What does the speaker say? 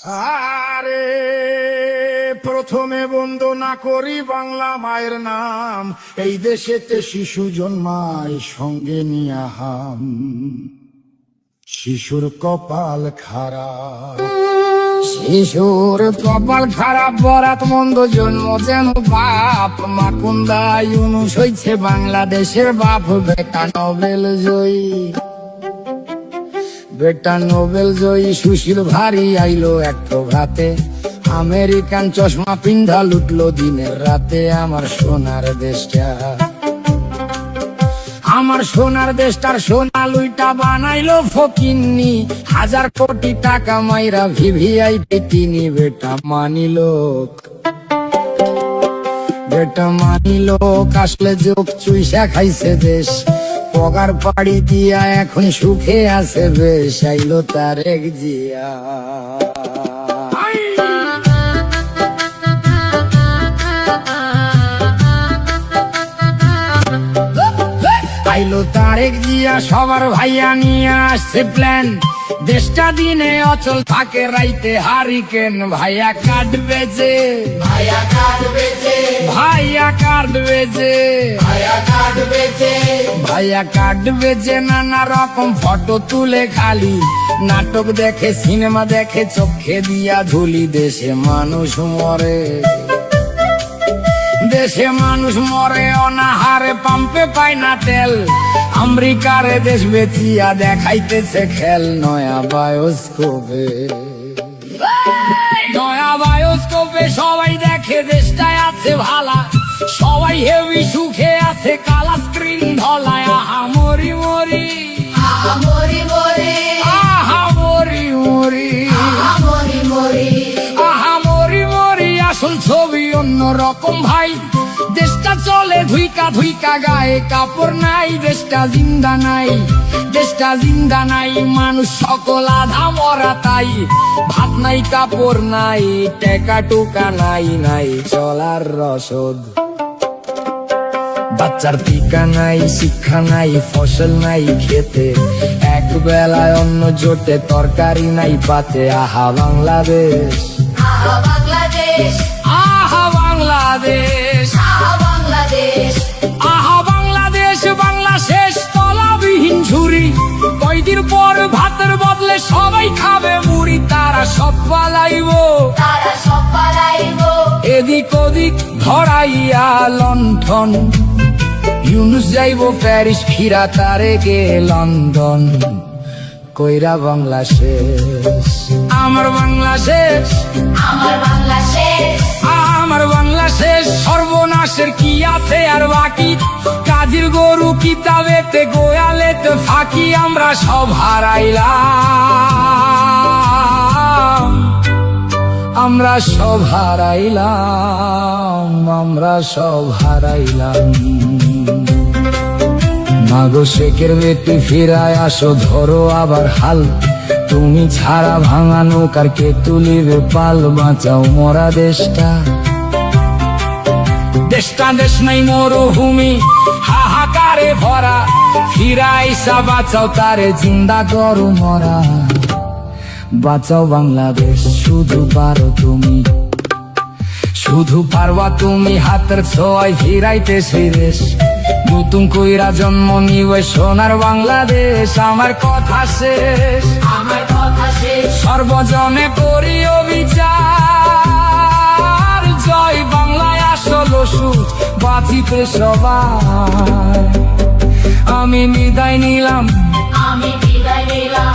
আরে প্রথমে বন্দনা করি বাংলা মায়ের নাম। এই দেশেতে শিশু জন্মায় সঙ্গে নিয়ে হাম। শিশুর কপাল খারাপ, শিশুর কপাল খারাপ, বরাত মন্দ জন্ম যেন বাপ। মাকুন্দা ইউনুস হইছে বাংলাদেশের বাপ। বেটা নোবেল জয়ী, বেটা নোবেল জয়ী সুশীল ভারী আইলো এক প্রভাতে। আমেরিকান চশমা পিন্ধা লুটলো দিনের রাতে। আমার সোনার দেশটা, আমার সোনার দেশটার সোনা লুইটা বানাইলো ফকিন্নি। 1000 কোটি টাকা মাইরা ভিভিআইপি তিনি। বেটা মানিলো, বেটা মানিলো, আসলে যোগ চুইসা খাইছে দেশ। পগার পাড়ি দিয়া এখন সুখে আছে বেশ। আইলো তারেক জিয়া, আইলো তারেক জিয়া, সবার ভাইয়া নিয়ে আসছে প্ল্যান। দেশটা দিনে অচল থাকে, রাইতে হারিকেন। ভাইয়া কাটবে যে, ভাইয়া কাটবে যে, ভাইয়া কাটবে যে, ভাইয়া কাটবে যে, ভাইয়া কাটবে যে। নানা রকম ফটো তুলে খালি, নাটক দেখে, সিনেমা দেখে, চোখে দিয়া ঝুলি। দেশে মানুষ মরে, দেশে মানুষ মরে অনাহারে, পাম্পে পায় না তেল। আমেরিকারে দেশ বেচিয়া দেখাইতেছে খেল। নয়া বায়োস্কোপে, নয়া বায়োস্কোপে সবাই দেখে দেশটায় আছে ভালা। সবাই হেভি সুখে আছে, কালা স্ক্রিন ধলায়। আহা মরি মরি, আহা মরি মরি, আহা মরি মরি, আহা মরি মরি, আহা মরি মরি। আসল ছবি অন্য রকম ভাই। দেশটা চলে ধুইকা ধুইকা, গায়ে কাপড় নাই। দেশটা জিন্দা নাই, দেশটা জিন্দা নাই। মানুষ সকল আধা মরা তাই। ভাত নাই, কাপড় নাই, টাকা টুকা নাই, নাই চলার রসদ। বাচ্চার টিকা নাই, শিক্ষা নাই, ফসল নাই খেতে। এক বেলায় অন্ন জোটে, তরকারি নাই পাতে। আহা বাংলাদেশ, আহা বাংলাদেশ, আহা বাংলাদেশ, আহা বাংলাদেশ, আহা বাংলাদেশ। বাংলা শেষ তলাবিহীন ঝুরি। কয়দিন পর ভাতের বদলে সবাই খাবে মুড়ি। তারা সব পালাইবো, তারা সব পালাইবো। এদিক ওদিক ধরাইয়া লণ্ঠন। ইউনুস যাইবো প্যারিস, ফিরা তারেকে লন্ডন। কইরা বাংলা শেষ, আমার বাংলা শেষ, আমার বাংলা শেষ, আমার বাংলা শেষ। সর্বনাশের কি আছে আর বাকি? কাজীর গরু কিতাবেতে, গোয়ালেতে ফাঁকি। আমরা সব হারাইলাম, আমরা সব হারাইলাম, আমরা সব হারাইলাম। মাগো শেখের বেটি ফিরায় আসো, ধরো আবার হাল। তুমি ছাড়া ভাঙা নৌকার কে তুলিবে পাল? বাঁচাও মরা দেশটা, দেশটা দেশ নাই মরুভূমি, হাহাকারে ভরা। ফিরাইসা বাঁচাও তারে, জিন্দা করো মরা। বাঁচাও বাংলাদেশ, শুধু পারো তুমি, শুধু পারবা তুমি। হাতের ছোঁয়ায় ফিরাইতে সেই দেশ। নতুন কইরা জন্ম নিবে সোনার বাংলাদেশ। আমার কথা শেষ, আমার কথা শেষ। সর্বজনে করি অবিচার। জয় বাংলায় আসল সুখ, বাঁচিতে সবাই। আমি বিদায় নিলাম, আমি বিদায় নিলাম।